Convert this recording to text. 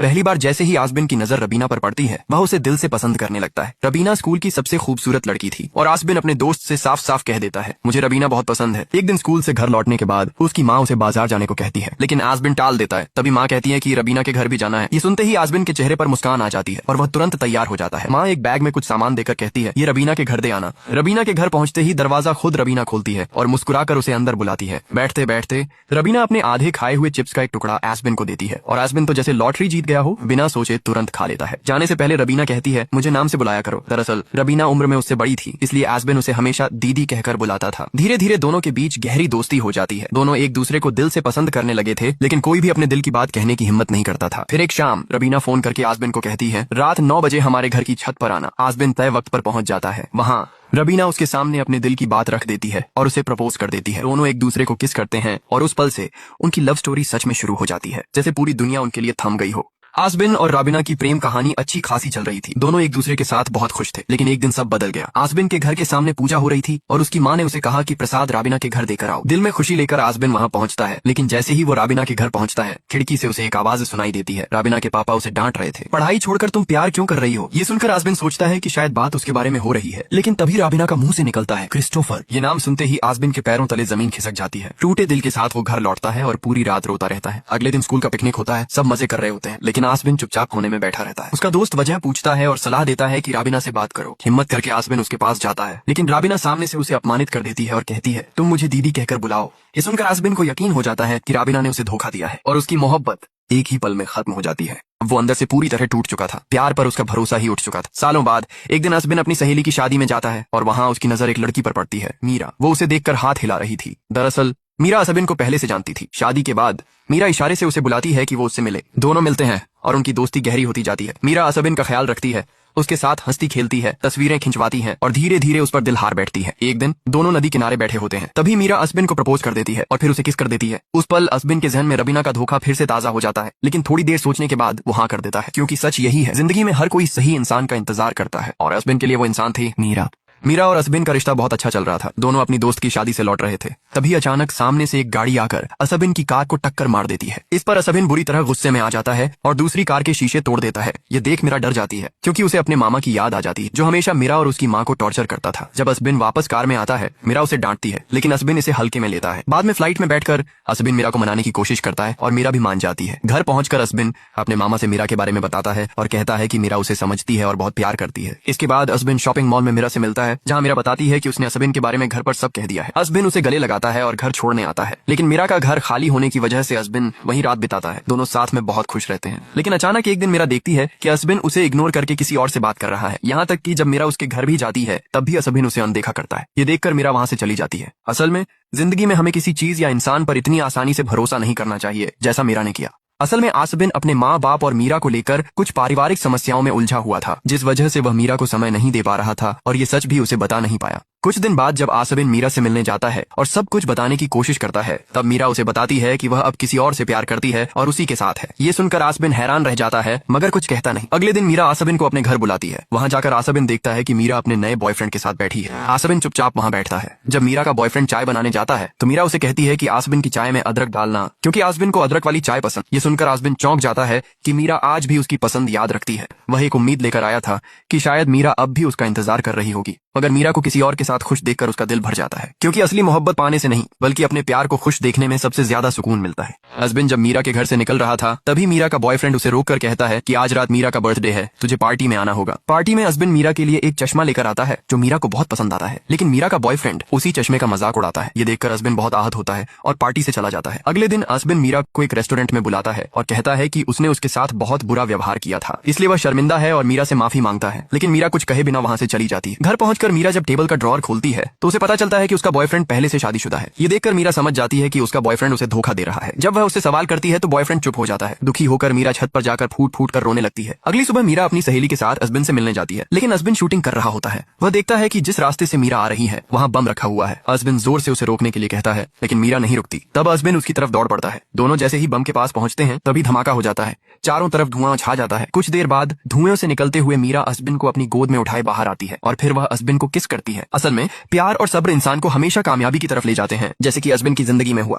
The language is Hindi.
पहली बार जैसे ही आसबिन की नजर रबीना पर पड़ती है वह उसे दिल से पसंद करने लगता है। रबीना स्कूल की सबसे खूबसूरत लड़की थी और आसबिन अपने दोस्त से साफ साफ कह देता है, मुझे रबीना बहुत पसंद है। एक दिन स्कूल से घर लौटने के बाद उसकी माँ उसे बाजार जाने को कहती है, लेकिन आसबिन टाल देता है। तभी माँ कहती है कि रबीना के घर भी जाना है। ये सुनते ही आसबिन के चेहरे पर मुस्कान आ जाती है और वह तुरंत तैयार हो जाता है। माँ एक बैग में कुछ सामान देकर कहती है, ये रबीना के घर दे आना। रबीना के घर पहुंचते ही दरवाजा खुद रबीना खोलती है और मुस्कुराकर उसे अंदर बुलाती है। बैठते बैठते रबीना अपने आधे खाए हुए चिप्स का एक टुकड़ा आसबिन को देती है और आसबिन तो जैसे लॉटरी जीत गया हो बिना सोचे तुरंत खा लेता है। जाने से पहले रबीना कहती है, मुझे नाम से बुलाया करो। दरअसल रबीना उम्र में उससे बड़ी थी, इसलिए आसबिन उसे हमेशा दीदी कहकर बुलाता था। धीरे धीरे दोनों के बीच गहरी दोस्ती हो जाती है। दोनों एक दूसरे को दिल से पसंद करने लगे थे, लेकिन कोई भी अपने दिल की बात कहने की हिम्मत नहीं करता था। फिर एक शाम रबीना फोन करके आसबिन को कहती है, रात 9 बजे हमारे घर की छत पर आना। आसबिन तय वक्त पर पहुंच जाता है। वहाँ रबीना उसके सामने अपने दिल की बात रख देती है और उसे प्रपोज कर देती है। दोनों एक दूसरे को किस करते हैं और उस पल से उनकी लव स्टोरी सच में शुरू हो जाती है, जैसे पूरी दुनिया उनके लिए थम गई हो। आसबिन और रबीना की प्रेम कहानी अच्छी खासी चल रही थी। दोनों एक दूसरे के साथ बहुत खुश थे, लेकिन एक दिन सब बदल गया। आसबिन के घर के सामने पूजा हो रही थी और उसकी माँ ने उसे कहा कि प्रसाद रबीना के घर देकर आओ। दिल में खुशी लेकर आसबिन वहाँ पहुँचता है, लेकिन जैसे ही वो रबीना के घर पहुँचता है खिड़की से उसे एक आवाज सुनाई देती है। रबीना के पापा उसे डांट रहे थे, पढ़ाई छोड़कर तुम प्यार क्यों कर रही हो। ये सुनकर आसबिन सोचता है कि शायद बात उसके बारे में हो रही है, लेकिन तभी रबीना का मुंह से निकलता है क्रिस्टोफर। ये नाम सुनते ही आसबिन के पैरों तले जमीन खिसक जाती है। टूटे दिल के साथ वो घर लौटता है और पूरी रात रोता रहता है। अगले दिन स्कूल का पिकनिक होता है, सब मजे कर रहे होते हैं, लेकिन आसबिन चुपचाप में बैठा रहता है। उसका दोस्त वजह पूछता है और सलाह देता है कि रबीना से बात करो। हिम्मत करके आसबिन उसके पास जाता है, लेकिन रबीना सामने से उसे अपमानित कर देती है और कहती है, तुम मुझे दीदी कहकर बुलाओ। ये सुनकर आसबिन को यकीन हो जाता है कि रबीना ने उसे धोखा दिया है और उसकी मोहब्बत एक ही पल में खत्म हो जाती है। वो अंदर से पूरी तरह टूट चुका था। प्यार पर उसका भरोसा ही उठ चुका था। सालों बाद एक दिन आसबिन अपनी सहेली की शादी में जाता है और वहाँ उसकी नजर एक लड़की पर पड़ती है, मीरा। वो उसे देखकर हाथ हिला रही थी। दरअसल मीरा आसबिन को पहले से जानती थी। शादी के बाद मीरा इशारे से उसे बुलाती है कि वो उससे मिले। दोनों मिलते हैं और उनकी दोस्ती गहरी होती जाती है। मीरा आसबिन का ख्याल रखती है, उसके साथ हंसती खेलती है, तस्वीरें खिंचवाती है और धीरे धीरे उस पर दिल हार बैठती है। एक दिन दोनों नदी किनारे बैठे होते हैं, तभी मीरा आसबिन को प्रपोज कर देती है और फिर उसे किस कर देती है। उस पल आसबिन के जहन में रबीना का धोखा फिर से ताजा हो जाता है, लेकिन थोड़ी देर सोचने के बाद वो हाँ कर देता है, क्योंकि सच यही है, जिंदगी में हर कोई सही इंसान का इंतजार करता है और आसबिन के लिए वो इंसान थी मीरा। मीरा और आसबिन का रिश्ता बहुत अच्छा चल रहा था। दोनों अपनी दोस्त की शादी से लौट रहे थे, तभी अचानक सामने से एक गाड़ी आकर आसबिन की कार को टक्कर मार देती है। इस पर आसबिन बुरी तरह गुस्से में आ जाता है और दूसरी कार के शीशे तोड़ देता है। ये देख मीरा डर जाती है, क्योंकि उसे अपने मामा की याद आ जाती है, जो हमेशा मीरा और उसकी माँ को टॉर्चर करता था। जब आसबिन वापस कार में आता है, मीरा उसे डांटती है, लेकिन आसबिन इसे हल्के में लेता है। बाद में फ्लाइट में बैठकर आसबिन मीरा को मनाने की कोशिश करता है और मीरा भी मान जाती है। घर पहुंचकर आसबिन अपने मामा से मीरा के बारे में बताता है और कहता है कि मीरा उसे समझती है और बहुत प्यार करती है। इसके बाद आसबिन शॉपिंग मॉल में मीरा से मिलता है, जहाँ मीरा बताती है कि उसने आसबिन के बारे में घर पर सब कह दिया है। आसबिन उसे गले लगाता है और घर छोड़ने आता है, लेकिन मीरा का घर खाली होने की वजह से आसबिन वहीं रात बिताता है। दोनों साथ में बहुत खुश रहते हैं, लेकिन अचानक एक दिन मीरा देखती है कि आसबिन उसे इग्नोर करके किसी और से बात कर रहा है। यहाँ तक कि जब मीरा उसके घर भी जाती है तब भी आसबिन उसे अनदेखा करता है। ये देखकर मीरा वहाँ से चली जाती है। असल में जिंदगी में हमें किसी चीज या इंसान पर इतनी आसानी से भरोसा नहीं करना चाहिए जैसा मीरा ने किया। असल में आसबिन अपने माँ बाप और मीरा को लेकर कुछ पारिवारिक समस्याओं में उलझा हुआ था, जिस वजह से वह मीरा को समय नहीं दे पा रहा था और ये सच भी उसे बता नहीं पाया। कुछ दिन बाद जब आसबिन मीरा से मिलने जाता है और सब कुछ बताने की कोशिश करता है, तब मीरा उसे बताती है कि वह अब किसी और से प्यार करती है और उसी के साथ है। ये सुनकर आसबिन हैरान रह जाता है, मगर कुछ कहता नहीं। अगले दिन मीरा आसबिन को अपने घर बुलाती है। वहाँ जाकर आसबिन देखता है कि मीरा अपने नए बॉयफ्रेंड के साथ बैठी है। आसबिन चुपचाप वहाँ बैठता है। जब मीरा का बॉयफ्रेंड चाय बनाने जाता है तो मीरा उसे कहती है कि आसबिन की चाय में अदरक डालना, क्योंकि आसबिन को अदरक वाली चाय पसंद। ये सुनकर आसबिन चौंक जाता है कि मीरा आज भी उसकी पसंद याद रखती है। वह एक उम्मीद लेकर आया था कि शायद मीरा अब भी उसका इंतजार कर रही होगी, मगर मीरा को किसी और के साथ खुश देखकर उसका दिल भर जाता है, क्योंकि असली मोहब्बत पाने से नहीं बल्कि अपने प्यार को खुश देखने में सबसे ज्यादा सुकून मिलता है। आसबिन जब मीरा के घर से निकल रहा था, तभी मीरा का बॉयफ्रेंड उसे रोककर कहता है कि आज रात मीरा का बर्थडे है, तुझे पार्टी में आना होगा। पार्टी में आसबिन मीरा के लिए एक चश्मा लेकर आता है जो मीरा को बहुत पसंद आता है, लेकिन मीरा का बॉयफ्रेंड उसी चश्मे का मजाक उड़ाता है। ये देखकर आसबिन बहुत आहत होता है और पार्टी से चला जाता है। अगले दिन आसबिन मीरा को एक रेस्टोरेंट में बुलाता है और कहता है कि उसने उसके साथ बहुत बुरा व्यवहार किया था, इसलिए वह शर्मिंदा है और मीरा से माफी मांगता है, लेकिन मीरा कुछ कहे बिना वहाँ से चली जाती है। घर पहुंचकर मीरा जब टेबल का ड्रॉअर खोलती है तो उसे पता चलता है कि उसका बॉयफ्रेंड पहले से शादीशुदा है। ये देखकर मीरा समझ जाती है कि उसका बॉयफ्रेंड उसे धोखा दे रहा है। जब वह उससे सवाल करती है तो बॉयफ्रेंड चुप हो जाता है। दुखी होकर मीरा छत पर जाकर फूट फूट कर रोने लगती है। अगली सुबह मीरा अपनी सहेली के साथ आसबिन से मिलने जाती है, लेकिन आसबिन शूटिंग कर रहा होता है। वह देखता है कि जिस रास्ते से मीरा आ रही है वहाँ बम रखा हुआ है। आसबिन जोर से उसे रोकने के लिए कहता है, लेकिन मीरा नहीं रुकती। तब आसबिन उसकी तरफ दौड़ पड़ता है। दोनों जैसे ही बम के पास पहुंचते हैं तभी धमाका हो जाता है। चारों तरफ धुआं छा जाता है। कुछ देर बाद धुएं से निकलते हुए मीरा आसबिन को अपनी गोद में उठाए बाहर आती है और फिर वह आसबिन को किस करती है। असल में प्यार और सब्र इंसान को हमेशा कामयाबी की तरफ ले जाते हैं, जैसे कि आसबिन की जिंदगी में हुआ।